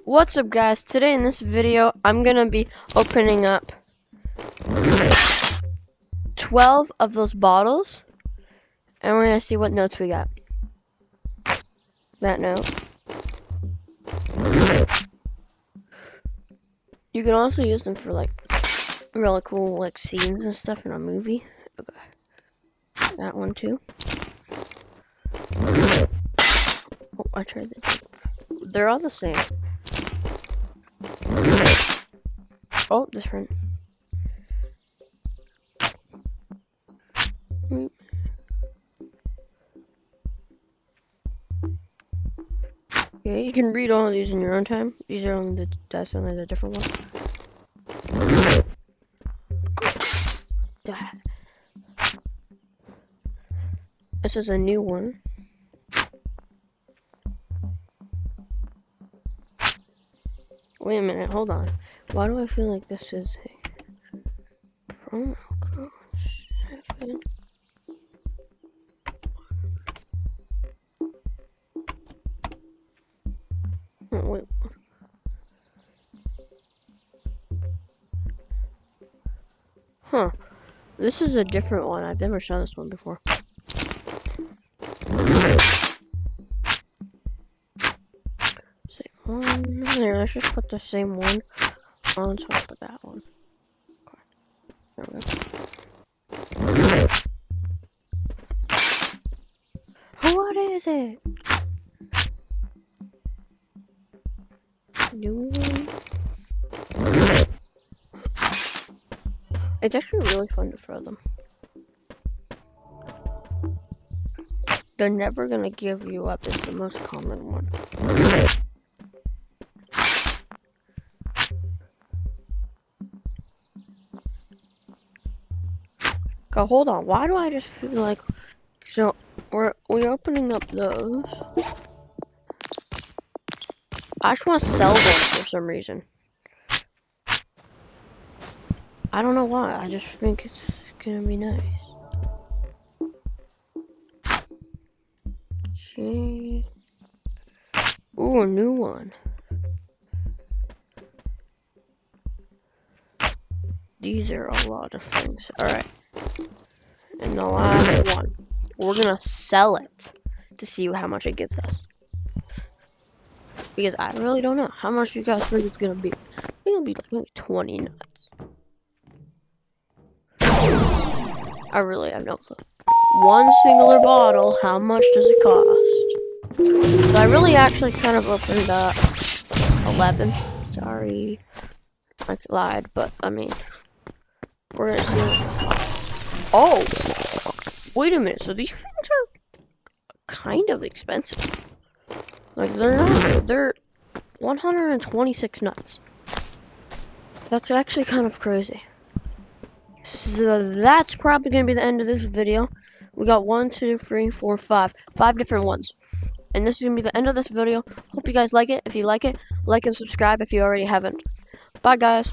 What's up, guys? Today in this video, I'm gonna be opening up 12 of those bottles, and we're gonna see what notes we got. That note. You can also use them for like really cool like scenes and stuff in a movie. Okay. That one too. Oh, I tried that. They're all the same. Oh, different. Yeah, you can read all of these in your own time. These are only that's only the different ones. This is a new one. Wait a minute, hold on. Why do I feel like this is a promo code 7? Oh, wait. Huh. This is a different one. I've never saw this one before. Same one. There, let's just put the same one on top of that one. There we go. What is it? New one. It's actually really fun to throw them. They're never gonna give you up is the most common one. Go, hold on. Why do I just feel like so we're opening up those? I just want to sell them for some reason. I don't know why. I just think it's gonna be nice. Okay. Ooh, a new one. These are a lot of things. Alright. And the last one. We're gonna sell it to see how much it gives us. Because I really don't know. How much you guys think it's gonna be? I think it'll be like maybe 20 nuts. I really have no clue. One singular bottle, how much does it cost? So I really actually kind of opened up 11. Sorry. I lied, but I mean, we're gonna see. Oh! Wait a minute, so these things are kind of expensive. Like, they're not, they're 126 nuts. That's actually kind of crazy. So that's probably gonna be the end of this video. We got 1, 2, 3, 4, 5 different ones. And this is gonna be the end of this video. Hope you guys like it. If you like it, like and subscribe if you already haven't. Bye, guys.